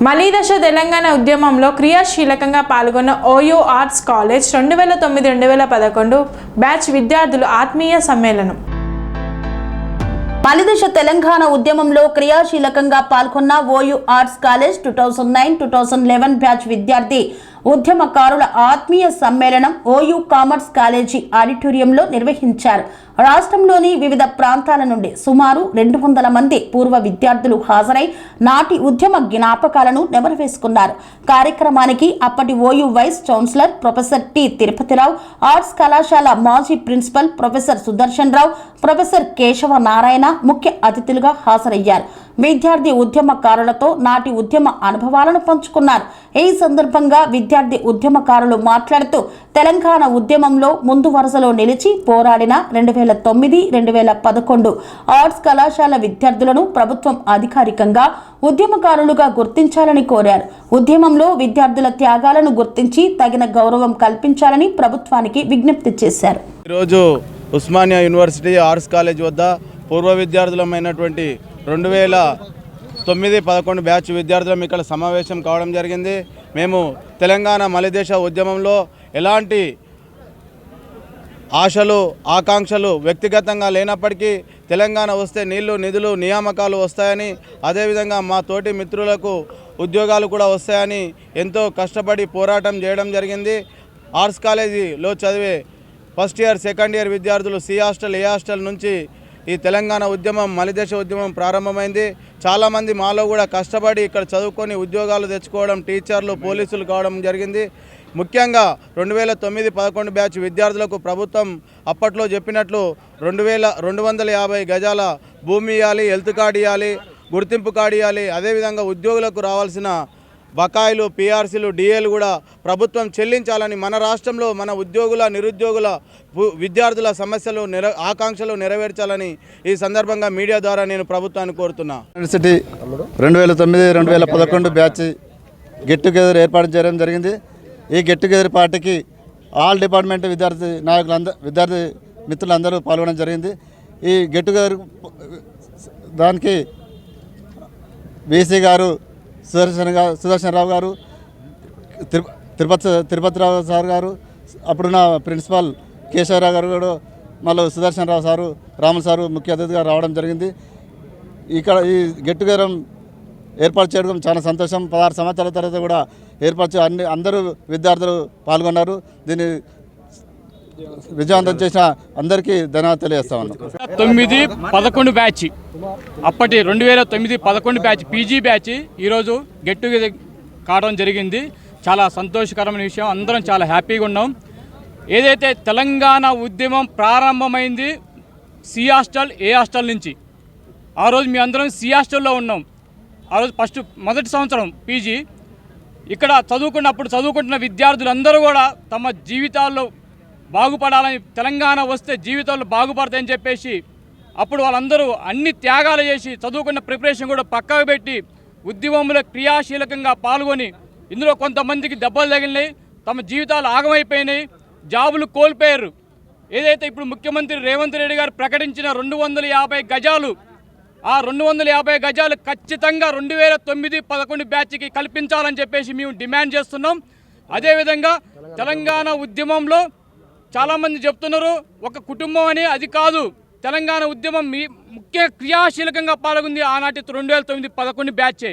మలీదశ తెలంగాణ ఉద్యమంలో క్రియాశీలకంగా పాల్గొన్న ఓయూ ఆర్ట్స్ కాలేజ్ 2009-2011 బ్యాచ్ విద్యార్థులు ఆత్మీయ సమ్మేళనం. మలీదశ తెలంగాణ ఉద్యమంలో క్రియాశీలకంగా పాల్గొన్న ఓయూ ఆర్ట్స్ కాలేజ్ 2009-2011 బ్యాచ్ విద్యార్థి ఉద్యమకారుల ఆత్మీయ సమ్మేళనం ఓయూ కామర్స్ కాలేజీ ఆడిటోరియంలో నిర్వహించారు. రాష్ట్రంలోని వివిధ ప్రాంతాల నుండి సుమారు 200 మంది పూర్వ విద్యార్థులు హాజరై నాటి ఉద్యమ జ్ఞాపకాలను నెమరువేసుకున్నారు. కార్యక్రమానికి అప్పటి OU vice chancellor professor T Tirupati Rao, arts కళాశాల మాజీ principal professor Sudarshan Rao, professor Keshava Narayana ముఖ్య అతిథులుగా హాజరయ్యారు. విద్యార్థి ఉద్యమకారులతో నాటి ఉద్యమ అనుభవాలను పంచుకున్నారు. ఈ సందర్భంగా విద్యార్థి ఉద్యమకారులు మాట్లాడుతూ తెలంగాణ ఉద్యమంలో ముందు వరుసలో నిలిచి పోరాడిన 2009-2011 ఆర్ట్స్ కళాశాల విద్యార్థులను ప్రభుత్వం అధికారికంగా ఉద్యమకారులుగా గుర్తించాలని కోరారు. ఉద్యమంలో విద్యార్థుల త్యాగాలను గుర్తించి తగిన గౌరవం కల్పించాలని ప్రభుత్వానికి విజ్ఞప్తి చేశారు. ఈరోజు ఉస్మానియా యూనివర్సిటీ ఆర్ట్స్ కాలేజ్ వద్ద పూర్వ విద్యార్థులమైనటువంటి 2009-11 బ్యాచ్ విద్యార్థులం ఇక్కడ సమావేశం కావడం జరిగింది. మేము తెలంగాణ మలిదేశ ఉద్యమంలో ఎలాంటి ఆశలు ఆకాంక్షలు వ్యక్తిగతంగా లేనప్పటికీ తెలంగాణ వస్తే నీళ్లు నిధులు నియామకాలు వస్తాయని, అదేవిధంగా మా తోటి మిత్రులకు ఉద్యోగాలు కూడా వస్తాయని ఎంతో కష్టపడి పోరాటం చేయడం జరిగింది. ఆర్ట్స్ కాలేజీలో చదివే ఫస్ట్ ఇయర్ సెకండ్ ఇయర్ విద్యార్థులు సి హాస్టల్ ఏ హాస్టల్ నుంచి ఈ తెలంగాణ ఉద్యమం మలిదేశ ఉద్యమం ప్రారంభమైంది. చాలామంది మాలో కూడా కష్టపడి ఇక్కడ చదువుకొని ఉద్యోగాలు తెచ్చుకోవడం, టీచర్లు పోలీసులు కావడం జరిగింది. ముఖ్యంగా 2009-11 బ్యాచ్ విద్యార్థులకు ప్రభుత్వం అప్పట్లో చెప్పినట్లు 250 గజాల భూమి ఇవ్వాలి, హెల్త్ కార్డు ఇవ్వాలి, గుర్తింపు కార్డు ఇవ్వాలి. అదేవిధంగా ఉద్యోగులకు రావాల్సిన బకాయిలు పిఆర్సీలు డిఏలు కూడా ప్రభుత్వం చెల్లించాలని, మన రాష్ట్రంలో మన ఉద్యోగుల నిరుద్యోగుల విద్యార్థుల సమస్యలు ఆకాంక్షలు నెరవేర్చాలని ఈ సందర్భంగా మీడియా ద్వారా నేను ప్రభుత్వాన్ని కోరుతున్నా. యూనివర్సిటీ 2009-2011 బ్యాచ్ గెట్ టుగెదర్ ఏర్పాటు చేయడం జరిగింది. ఈ గెట్ టుగెదర్ పార్టీకి ఆల్ డిపార్ట్మెంట్ విద్యార్థి విద్యార్థి మిత్రులందరూ పాల్గొనడం జరిగింది. ఈ గెట్ టుగెదర్ దానికి బీసీ గారు సుదర్శన్ రావు గారు, తిరుపతిరావు సార్ గారు, అప్పుడున్న ప్రిన్సిపాల్ కేశవరావు గారు కూడా, మళ్ళీ సుదర్శన్ రావు సారు, రాములు సారు ముఖ్య అతిథిగా రావడం జరిగింది. ఇక్కడ ఈ గెట్ టుగెదర్ ఏర్పాటు చేయడం చాలా సంతోషం. 16 సంవత్సరాల తర్వాత కూడా ఏర్పాటు అందరూ విద్యార్థులు పాల్గొన్నారు. దీన్ని విజయవంతం చేసిన అందరికీ ధన్యవాదాలు తెలియజేస్తా ఉన్నాం. 9-11 బ్యాచ్ అప్పటి 2009-11 బ్యాచ్ పీజీ బ్యాచ్ ఈరోజు గెట్ టుగెదర్ కావడం జరిగింది. చాలా సంతోషకరమైన విషయం. అందరం చాలా హ్యాపీగా ఉన్నాం. ఏదైతే తెలంగాణ ఉద్యమం ప్రారంభమైంది సి హాస్టల్ ఏ హాస్టల్ నుంచి, ఆ రోజు మీ అందరం సి హాస్టల్లో ఉన్నాం. ఆ రోజు మొదటి సంవత్సరం పీజీ ఇక్కడ చదువుకుంటున్న విద్యార్థులందరూ కూడా తమ జీవితాల్లో బాగుపడాలని, తెలంగాణ వస్తే జీవితాలు బాగుపడతాయని చెప్పేసి అప్పుడు వాళ్ళందరూ అన్ని త్యాగాలు చేసి చదువుకున్న ప్రిపరేషన్ కూడా పక్కకు పెట్టి ఉద్యమంలో క్రియాశీలకంగా పాల్గొని, ఇందులో కొంతమందికి దెబ్బలు తగిలినాయి, తమ జీవితాలు ఆగమైపోయినాయి, జాబులు కోల్పోయారు. ఏదైతే ఇప్పుడు ముఖ్యమంత్రి రేవంత్ రెడ్డి గారు ప్రకటించిన 250 గజాలు, ఆ 250 గజాలు ఖచ్చితంగా 2009-11 బ్యాచ్కి కల్పించాలని చెప్పేసి మేము డిమాండ్ చేస్తున్నాం. అదేవిధంగా తెలంగాణ ఉద్యమంలో చాలామంది చెప్తున్నారు ఒక కుటుంబం అని, అది కాదు. తెలంగాణ ఉద్యమం ముఖ్య క్రియాశీలకంగా పాల్గొంది ఆనాటి 2009-11 బ్యాచే.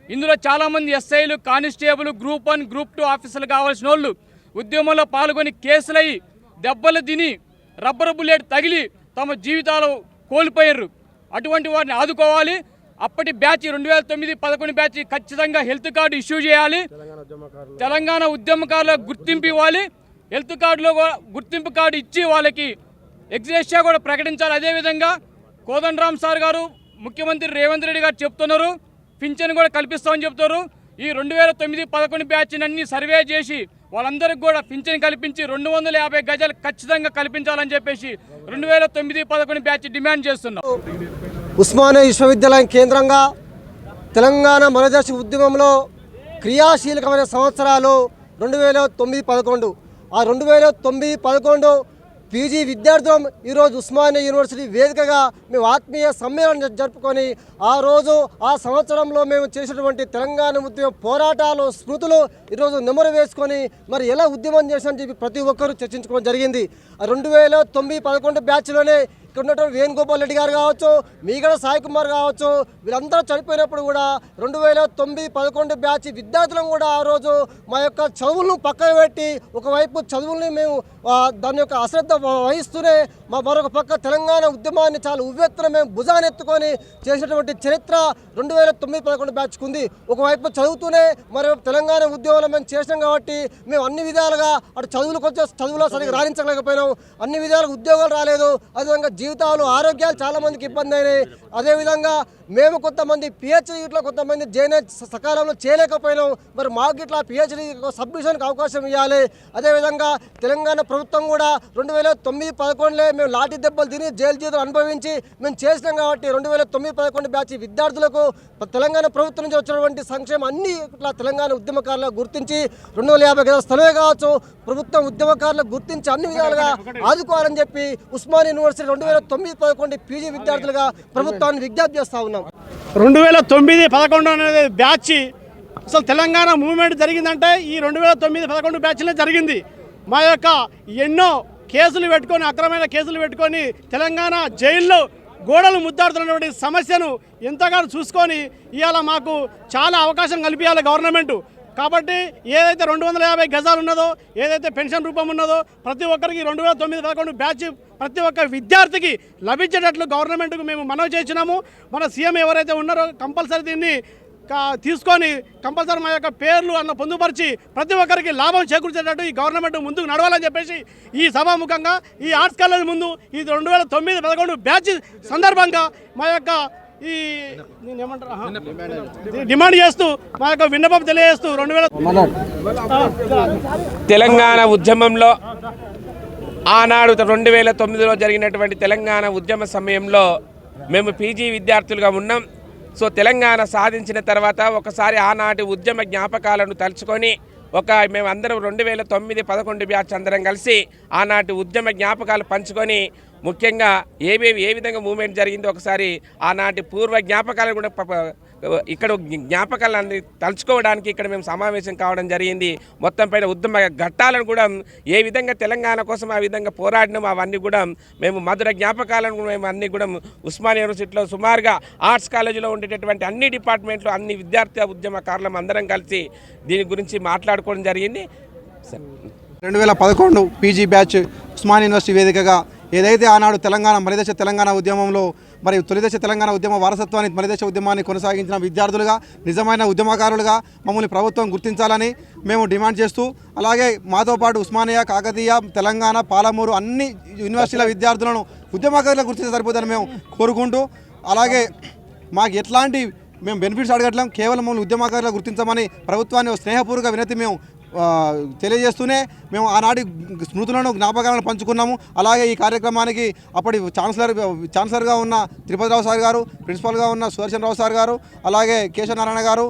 ఇందులో చాలామంది ఎస్ఐలు, కానిస్టేబుల్, గ్రూప్ 1 గ్రూప్ 2 ఆఫీసర్లు కావాల్సిన వాళ్ళు ఉద్యమంలో పాల్గొని కేసులయ్యి దెబ్బలు తిని రబ్బర్ బుల్లెట్ తగిలి తమ జీవితాలు కోల్పోయారు. అటువంటి వారిని ఆదుకోవాలి. అప్పటి బ్యాచ్ 2009-11 బ్యాచ్ ఖచ్చితంగా హెల్త్ కార్డు ఇష్యూ చేయాలి. తెలంగాణ ఉద్యమకారులకు గుర్తింపు ఇవ్వాలి. హెల్త్ కార్డులో గుర్తింపు కార్డు ఇచ్చి వాళ్ళకి ఎగ్జిస్ట్రా కూడా ప్రకటించాలి. అదేవిధంగా కోదండరామ్ సార్ గారు, ముఖ్యమంత్రి రేవంత్ రెడ్డి గారు చెప్తున్నారు పింఛన్ కూడా కల్పిస్తామని చెప్తారు. ఈ 2009-11 బ్యాచ్ అన్ని సర్వే చేసి వాళ్ళందరికీ కూడా పింఛన్ కల్పించి 250 గజాలు ఖచ్చితంగా కల్పించాలని చెప్పేసి 2009-11 బ్యాచ్ డిమాండ్ చేస్తున్నాం. ఉస్మానియా విశ్వవిద్యాలయం కేంద్రంగా తెలంగాణ మలిదేశ ఉద్యమంలో క్రియాశీలకమైన సంవత్సరాలు 2009-11. ఆ 2009-11 పీజీ విద్యార్థులం ఈరోజు ఉస్మానియా యూనివర్సిటీ వేదికగా మేము ఆత్మీయ సమ్మేళనం జరుపుకొని ఆ రోజు ఆ సంవత్సరంలో మేము చేసినటువంటి తెలంగాణ ఉద్యమ పోరాటాలు స్మృతులు ఈరోజు నెమరు వేసుకొని మరి ఎలా ఉద్యమం చేశామని చెప్పి ప్రతి ఒక్కరూ చర్చించుకోవడం జరిగింది. 2009-11 బ్యాచ్లోనే ఇక్కడ ఉన్నటువంటి వేణుగోపాల్ రెడ్డి గారు కావచ్చు, మీగడ సాయి కుమార్ కావచ్చు, వీరందరూ చనిపోయినప్పుడు కూడా 2009-11 బ్యాచ్ విద్యార్థులను కూడా ఆ రోజు మా యొక్క చదువులను పక్కన పెట్టి ఒకవైపు చదువుల్ని మేము దాని యొక్క అశ్రద్ధ వహిస్తూనే మరొక పక్క తెలంగాణ ఉద్యమాన్ని చాలా ఉవ్వెత్తున మేము భుజానెత్తుకొని చేసినటువంటి చరిత్ర 2009-11 బ్యాచ్కు ఉంది. ఒకవైపు చదువుతూనే మరొక తెలంగాణ ఉద్యమంలో మేము చేసినాం కాబట్టి మేము అన్ని విధాలుగా అటు చదువులో సరిగ్గా రాణించలేకపోయినాం, అన్ని విధాలుగా ఉద్యోగాలు రాలేదు, అదేవిధంగా జీవితాలు ఆరోగ్యాలు చాలామందికి ఇబ్బంది అయినాయి. అదేవిధంగా మేము కొంతమంది పిహెచ్డీ ఇట్లా కొంతమంది సకాలంలో చేయలేకపోయినాం. మరి మాకు ఇట్లా పిహెచ్డీ సబ్మిషన్కి అవకాశం ఇవ్వాలి. అదేవిధంగా తెలంగాణ ప్రభుత్వం కూడా 2009-11లో మేము లాఠీ దెబ్బలు తిని జైలు జీవితం అనుభవించి మేము చేసినాం కాబట్టి 2009-11 బ్యాచ్ విద్యార్థులకు తెలంగాణ ప్రభుత్వం నుంచి వచ్చినటువంటి సంక్షేమం అన్ని ఇట్లా తెలంగాణ ఉద్యమకారులకు గుర్తించి 250 గజాల స్థలమే కావచ్చు ప్రభుత్వం ఉద్యమకారులకు గుర్తించి అన్ని విధాలుగా ఆదుకోవాలని చెప్పి ఉస్మానియా యూనివర్సిటీ 2009-11 పీజీ విద్యార్థులుగా ప్రభుత్వాన్ని విజ్ఞప్తి చేస్తా ఉన్నాం. 2009-11 అనేది బ్యాచ్ అసలు తెలంగాణ మూవ్మెంట్ జరిగిందంటే ఈ 2009-11 బ్యాచ్లే జరిగింది. మా యొక్క ఎన్నో కేసులు పెట్టుకొని అక్రమమైన కేసులు పెట్టుకొని తెలంగాణ జైల్లో గోడలు ముద్దాడుతున్నటువంటి సమస్యను ఎంతగానో చూసుకొని ఇవాళ మాకు చాలా అవకాశం కల్పించాలి గవర్నమెంట్. కాబట్టి ఏదైతే 250 గజాలు ఉన్నదో, ఏదైతే పెన్షన్ రూపం ఉన్నదో ప్రతి ఒక్కరికి 2009-11 బ్యాచ్ ప్రతి ఒక్క విద్యార్థికి లభించేటట్లు గవర్నమెంట్కు మేము మనవి చేసినాము. మన సీఎం ఎవరైతే ఉన్నారో కంపల్సరీ దీన్ని తీసుకొని కంపల్సరీ మా యొక్క పేర్లు అన్న పొందుపరిచి ప్రతి ఒక్కరికి లాభం చేకూర్చేటట్టు ఈ గవర్నమెంట్ ముందుకు నడవాలని చెప్పేసి ఈ సభాముఖంగా ఈ ఆర్ట్స్ కాలేజ్ ముందు ఈ 2009-11 బ్యాచ్ సందర్భంగా మా యొక్క ఈ డిమాండ్ చేస్తూ మా యొక్క విన్నపం తెలియజేస్తూ తెలంగాణ ఉద్యమంలో ఆనాడు 2009లో జరిగినటువంటి తెలంగాణ ఉద్యమ సమయంలో మేము పీజీ విద్యార్థులుగా ఉన్నాం. సో తెలంగాణ సాధించిన తర్వాత ఒకసారి ఆనాటి ఉద్యమ జ్ఞాపకాలను తలుచుకొని మేమందరం 2009-11 బ్యాచ్ అందరం కలిసి ఆనాటి ఉద్యమ జ్ఞాపకాలు పంచుకొని ముఖ్యంగా ఏ విధంగా మూవ్మెంట్ జరిగిందో ఒకసారి ఆనాటి పూర్వ జ్ఞాపకాలను కూడా ఇక్కడ జ్ఞాపకాలను తలుచుకోవడానికి ఇక్కడ మేము సమావేశం కావడం జరిగింది. మొత్తం పైన ఉద్యమ ఘట్టాలను కూడా ఏ విధంగా తెలంగాణ కోసం ఆ విధంగా పోరాడినాం అవన్నీ కూడా మేము మధుర జ్ఞాపకాలను మేము అన్నీ కూడా ఉస్మానియా యూనివర్సిటీలో సుమారుగా ఆర్ట్స్ కాలేజీలో ఉండేటటువంటి అన్ని డిపార్ట్మెంట్లు అన్ని విద్యార్థి ఉద్యమకారులం అందరం కలిసి దీని గురించి మాట్లాడుకోవడం జరిగింది. 2011 పీజీ బ్యాచ్ ఉస్మానియా యూనివర్సిటీ వేదికగా ఏదైతే ఆనాడు మలిదశ తెలంగాణ ఉద్యమంలో మరియు తొలిదశ తెలంగాణ ఉద్యమ వారసత్వాన్ని మలిదశ ఉద్యమాన్ని కొనసాగించిన విద్యార్థులుగా నిజమైన ఉద్యమకారులుగా మమ్మల్ని ప్రభుత్వం గుర్తించాలని మేము డిమాండ్ చేస్తూ, అలాగే మాతో పాటు ఉస్మానియా, కాకతీయ, తెలంగాణ, పాలమూరు అన్ని యూనివర్సిటీల విద్యార్థులను ఉద్యమకారులుగా గుర్తించే సరిపోతుందని మేము కోరుకుంటూ, అలాగే మాకు ఎట్లాంటి మేము బెనిఫిట్స్ అడగట్లేం, కేవలం మమ్మల్ని ఉద్యమకారులుగా గుర్తించమని ప్రభుత్వాన్ని స్నేహపూర్వక వినతి మేము తెలియజేస్తూనే మేము ఆనాటి స్మృతులను జ్ఞాపకాలను పంచుకున్నాము. అలాగే ఈ కార్యక్రమానికి అప్పటి ఛాన్సలర్గా ఉన్న తిరుపతిరావు సార్ గారు, ప్రిన్సిపాల్గా ఉన్న సుదర్శన్ రావు సార్ గారు, అలాగే కేశవనారాయణ గారు,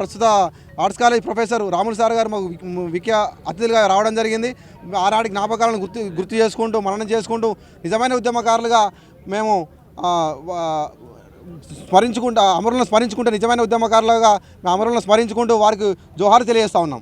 ప్రస్తుత arts college professor Ramulu sir గారు మాకు ముఖ్య అతిథులుగా రావడం జరిగింది. ఆనాటి జ్ఞాపకాలను గుర్తు చేసుకుంటూ మననం చేసుకుంటూ నిజమైన ఉద్యమకారులుగా మేము అమరులను స్మరించుకుంటూ నిజమైన ఉద్యమకారులుగా అమరులను స్మరించుకుంటూ వారికి జోహారు తెలియజేస్తూ ఉన్నాం.